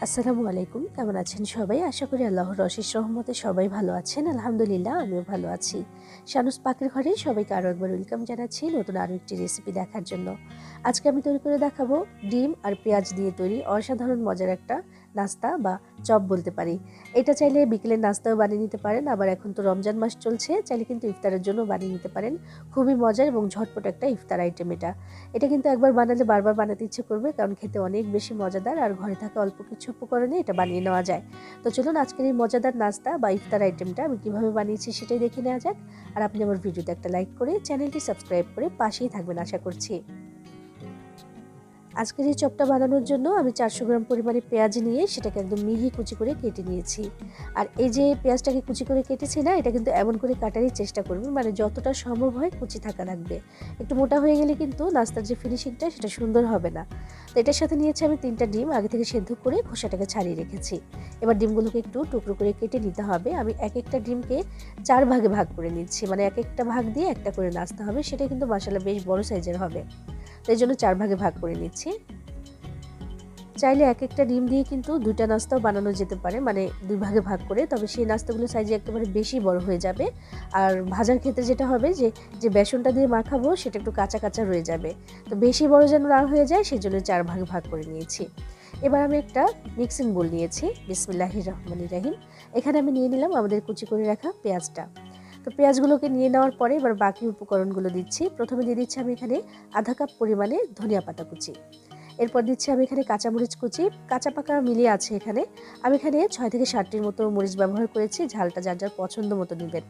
আসসালামু আলাইকুম। কেমন আছেন সবাই? আশা করি আল্লাহর অশেষ রহমতে সবাই ভালো আছেন। আলহামদুলিল্লাহ আমিও ভালো আছি। শানুস পাকের ঘরে সবাইকে আরও একবার ওয়েলকাম জানাচ্ছি নতুন আরও একটি রেসিপি দেখার জন্য। আজকে আমি তৈরি করে দেখাবো ডিম আর পেঁয়াজ দিয়ে তৈরি অসাধারণ মজার একটা নাস্তা বা চপ বলতে পারি। এটা চাইলে বিকেলের নাস্তাও বানিয়ে নিতে পারেন, আবার এখন তো রমজান মাস চলছে, চাইলে কিন্তু ইফতারের জন্য বানিয়ে নিতে পারেন। খুবই মজার এবং ঝটপট একটা ইফতার আইটেম এটা। এটা কিন্তু একবার বানালে বারবার বানাতে ইচ্ছে করবে, কারণ খেতে অনেক বেশি মজাদার আর ঘরে থাকা অল্প কিছু উপকরণে এটা বানিয়ে নেওয়া যায়। তো চলুন আজকের এই মজাদার নাস্তা বা ইফতার আইটেমটা আমি কিভাবে বানিয়েছি সেটাই দেখে নেওয়া যাক। আর আপনি আমার ভিডিওতে একটা লাইক করে চ্যানেলটি সাবস্ক্রাইব করে পাশেই থাকবেন আশা করছি। আজকের এই চপটা বানানোর জন্য আমি 400 গ্রাম পরিমাণে পেঁয়াজ নিয়ে সেটাকে একদম মিহি কুচি করে কেটে নিয়েছি। আর এই যে পেঁয়াজটাকে কুচি করে কেটেছি না, এটা কিন্তু এমন করে কাটারই চেষ্টা করবেন, মানে যতটা সম্ভব হয় কুচি থাকা লাগবে। একটু মোটা হয়ে গেলে কিন্তু নাস্তার যে ফিনিশিংটা সেটা সুন্দর হবে না। তো এটার সাথে নিয়েছি আমি 3টা ডিম, আগে থেকে সেদ্ধ করে খোসাটাকে ছাড়িয়ে রেখেছি। এবার ডিমগুলোকে একটু টুকরো করে কেটে নিতে হবে। আমি এক একটা ডিমকে 4 ভাগে ভাগ করে নিচ্ছি, মানে এক একটা ভাগ দিয়ে একটা করে নাস্তা হবে, সেটা কিন্তু মাশাআল্লাহ বেশ বড় সাইজের হবে। তো এই জন্য 4 ভাগে ভাগ করে নিচ্ছি। চাইলে এক একটা ডিম দিয়ে কিন্তু 2টা নাস্তাও বানানো যেতে পারে, মানে 2 ভাগে ভাগ করে। তবে সেই নাস্তাগুলো সাইজে একেবারে বেশি বড় হয়ে যাবে। আর ভাজার ক্ষেত্রে যেটা হবে যে বেসনটা দিয়ে মাখাবো সেটা একটু কাঁচা কাঁচা রয়ে যাবে। তো বেশি বড় যেন না হয়ে যায় সেজন্য 4 ভাগে ভাগ করে নিয়েছি। এবার আমি একটা মিক্সিং বোল নিয়েছি। বিসমিল্লাহির রহমানির রহিম। এখানে আমি নিয়ে নিলাম আমাদের কুচি করে রাখা পেঁয়াজটা। তো পেঁয়াজগুলোকে নিয়ে নেওয়ার পরে এবার বাকি উপকরণগুলো দিচ্ছি। প্রথমে দিয়ে দিচ্ছি আমি এখানে আধা কাপ পরিমাণে ধনিয়া পাতা কুচি। এরপর দিচ্ছি আমি এখানে কাঁচামরিচ কুচি, কাঁচা পাকা মিলিয়ে আছে এখানে। আমি এখানে 6 থেকে 7টির মতো মরিচ ব্যবহার করেছি, ঝালটা যার যার পছন্দ মতো নেবেন।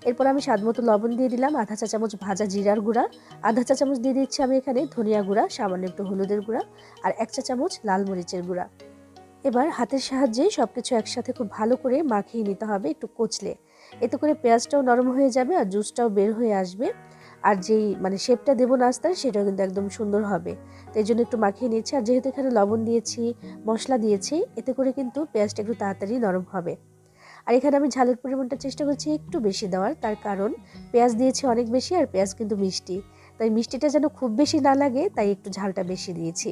এরপর আমি স্বাদ মতো লবণ দিয়ে দিলাম, আধা চা চামচ ভাজা জিরার গুঁড়া, আধা চা চামচ দিয়ে দিচ্ছি আমি এখানে ধনিয়া গুঁড়া, সামান্য একটু হলুদের গুঁড়া আর 1 চা চামচ লাল মরিচের গুঁড়া। এবার হাতের সাহায্যে সবকিছু একসাথে খুব ভালো করে মাখিয়ে নিতে হবে একটু কচলে। এতে করে পেঁয়াজটাও নরম হয়ে যাবে আর জুসটাও বের হয়ে আসবে। আর যেই মানে শেপটা দেবো নাস্তার সেটাও কিন্তু একদম সুন্দর হবে। তো এই জন্য একটু মাখিয়ে নিচ্ছি। আর যেহেতু এখানে লবণ দিয়েছি, মশলা দিয়েছি, এতে করে কিন্তু পেঁয়াজটা একটু তাড়াতাড়ি নরম হবে। আর এখানে আমি ঝালের পরিমাণটা চেষ্টা করছি একটু বেশি দেওয়ার, তার কারণ পেঁয়াজ দিয়েছি অনেক বেশি আর পেঁয়াজ কিন্তু মিষ্টি। তাই মিষ্টিটা যেন খুব বেশি না লাগে, তাই একটু ঝালটা বেশি দিয়েছি।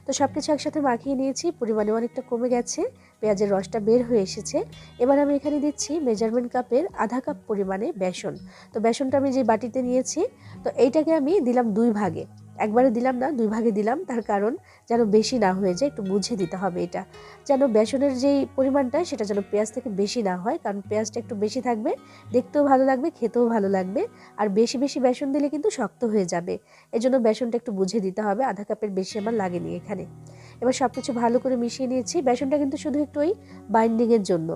তো সব কিছু একসাথে মাখিয়ে নিয়েছি, পরিমাণে অনেকটা কমে গেছে, পেঁয়াজের রসটা বের হয়ে এসেছে। এবার আমি এখানে দিচ্ছি মেজারমেন্ট কাপের আধা কাপ পরিমাণে বেসন। তো বেসনটা আমি যে বাটিতে নিয়েছি, তো এইটাকে আমি দিলাম 2 ভাগে। একবারে দিলাম না, 2 ভাগে দিলাম, তার কারণ যেন বেশি না হয়ে যায়, একটু বুঝে দিতে হবে এটা। যেন বেসনের যেই পরিমাণটা সেটা যেন পেঁয়াজ থেকে বেশি না হয়, কারণ পেঁয়াজটা একটু বেশি থাকবে, দেখতেও ভালো লাগবে, খেতেও ভালো লাগবে। আর বেশি বেশি বেসন দিলে কিন্তু শক্ত হয়ে যাবে। এজন্য বেসনটা একটু বুঝে দিতে হবে, আধা কাপের বেশি আমার লাগেনি এখানে। এবার সব কিছু ভালো করে মিশিয়ে নিয়েছি। বেসনটা কিন্তু শুধু একটু ওই বাইন্ডিংয়ের জন্য,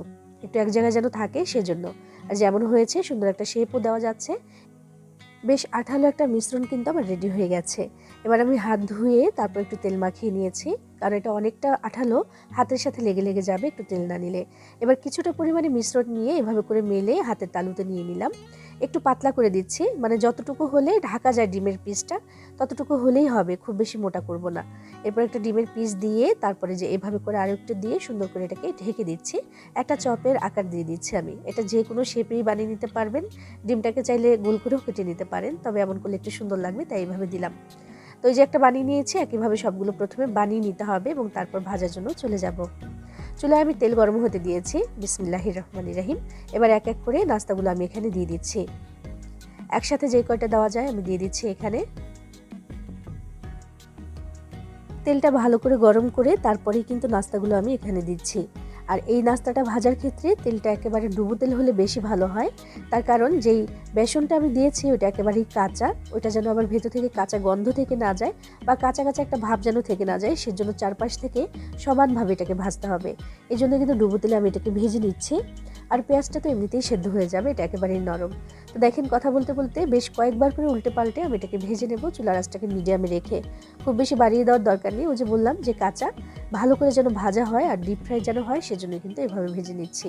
একটু এক জায়গায় যেন থাকে সেজন্য। আর যেমন হয়েছে, সুন্দর একটা শেপও দেওয়া যাচ্ছে। বেশ আঠালো একটা মিশ্রণ কিন্তু আমার রেডি হয়ে গেছে। এবার আমি হাত ধুয়ে তারপর একটু তেল মাখিয়ে নিয়েছি, কারণ এটা অনেকটা আঠালো, হাতের সাথে লেগে লেগে যাবে একটু তেল না নিলে। এবার কিছুটা পরিমাণে মিশ্রণ নিয়ে এভাবে করে মেলে হাতের তালুতে নিয়ে নিলাম। একটু পাতলা করে দিচ্ছি, মানে যতটুকু হলে ঢাকা যায় ডিমের পিসটা ততটুকু হলেই হবে, খুব বেশি মোটা করব না। এরপর একটা ডিমের পিস দিয়ে তারপরে যে এভাবে করে আরেকটু দিয়ে সুন্দর করে এটাকে ঢেকে দিচ্ছি। একটা চপের আকার দিয়ে দিচ্ছি আমি। এটা যে কোনো শেপেই বানিয়ে নিতে পারবেন। ডিমটাকে চাইলে গোল করেও কেটে নিতে পারেন, তবে এমন করলে একটু সুন্দর লাগবে, তাই এইভাবে দিলাম। তো এই যে একটা বানিয়ে নিয়েছি, একইভাবে সবগুলো প্রথমে বানিয়ে নিতে হবে এবং তারপর ভাজার জন্য চলে যাব। চুলায় আমি তেল গরম হতে দিয়েছি। বিসমিল্লাহির রহমানির রহিম। এবার এক এক করে নাস্তাগুলো আমি এখানে দিয়ে দিচ্ছি। একসাথে যে কয়টা দেওয়া যায় আমি দিয়ে দিচ্ছি এখানে। তেলটা ভালো করে গরম করে তারপরেই কিন্তু নাস্তাগুলো আমি এখানে দিচ্ছি। আর এই নাস্তাটা ভাজার ক্ষেত্রে তেলটা একেবারে ডুবো তেল হলে বেশি ভালো হয়, তার কারণ যেই বেসনটা আমি দিয়েছি ওটা একেবারেই কাঁচা, ওটা যেন আবার ভেতর থেকে কাঁচা গন্ধ থেকে না যায় বা কাঁচা কাঁচা একটা ভাব যেন থেকে না যায়, সেজন্য চারপাশ থেকে সমানভাবে এটাকে ভাজতে হবে। এই জন্য কিন্তু ডুবো তেলে আমি এটাকে ভেজে নিচ্ছি। আর পেঁয়াজটা তো এমনিতেই সেদ্ধ হয়ে যাবে, এটা একেবারেই নরম। তো দেখেন, কথা বলতে বলতে বেশ কয়েকবার করে উল্টে পাল্টে আমি এটাকে ভেজে নেব, চুলার আঁচটাকে মিডিয়ামে রেখে। খুব বেশি বাড়িয়ে দেওয়ার দরকার নেই, ওই যে বললাম যে কাঁচা, ভালো করে যেন ভাজা হয় আর ডিপ ফ্রাই যেন হয়, সেজন্য কিন্তু এভাবে ভেজে নিচ্ছি।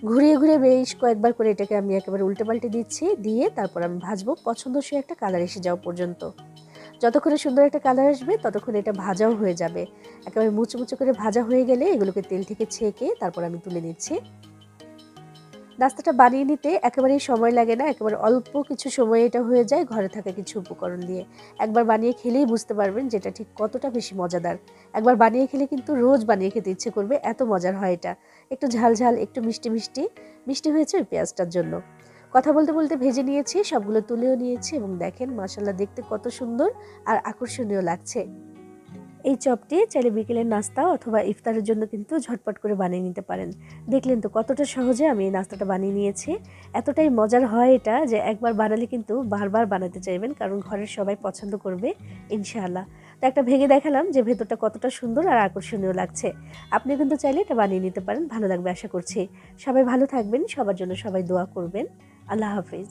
ঘুরিয়ে ঘুরিয়ে বেশ কয়েকবার করে এটাকে আমি একেবারে উল্টে পাল্টে দিচ্ছি, দিয়ে তারপর আমি ভাজবো পছন্দসই একটা কালার এসে যাওয়া পর্যন্ত। যতক্ষণে সুন্দর একটা কালার আসবে ততক্ষণ এটা ভাজাও হয়ে যাবে। একেবারে মুচমুচে করে ভাজা হয়ে গেলে এগুলোকে তেল থেকে ছেঁকে তারপর আমি তুলে নিচ্ছি। নাস্তাটা বানিয়ে নিতে একেবারেই সময় লাগে না। একেবারে অল্প কিছু সময়ে এটা হয়ে যায় ঘরে থাকা কিছু উপকরণ দিয়ে। একবার বানিয়ে খেলেই বুঝতে পারবেন যে এটা ঠিক কতটা বেশি মজাদার। একবার বানিয়ে খেলে কিন্তু রোজ বানিয়ে খেতে ইচ্ছে করবে, এত মজার হয় এটা। একটু ঝাল, ঝাল, একটু মিষ্টি, মিষ্টি। মিষ্টি হয়েছে ওই পেঁয়াজটার জন্য। কথা বলতে, বলতে ভেজে নিয়েছি, সবগুলো তুলেও নিয়েছি এবং দেখেন মাশাআল্লাহ দেখতে কত সুন্দর আর আকর্ষণীয় লাগছে। এই চপটি চাইলে বিকেলের নাস্তা অথবা ইফতারের জন্য কিন্তু ঝটপট করে বানিয়ে নিতে পারেন। দেখলেন তো কতটা সহজে আমি এই নাস্তাটা বানিয়ে নিয়েছি। এতটাই মজার হয় এটা যে একবার বানালে কিন্তু বারবার বানাতে চাইবেন, কারণ ঘরের সবাই পছন্দ করবে ইনশাআল্লাহ। তো একটা ভেঙে দেখালাম যে ভেতরটা কতটা সুন্দর আর আকর্ষণীয় লাগছে। আপনিও কিন্তু চাইলে এটা বানিয়ে নিতে পারেন, ভালো লাগবে আশা করছি। সবাই ভালো থাকবেন, সবার জন্য সবাই দোয়া করবেন। আল্লাহ হাফিজ।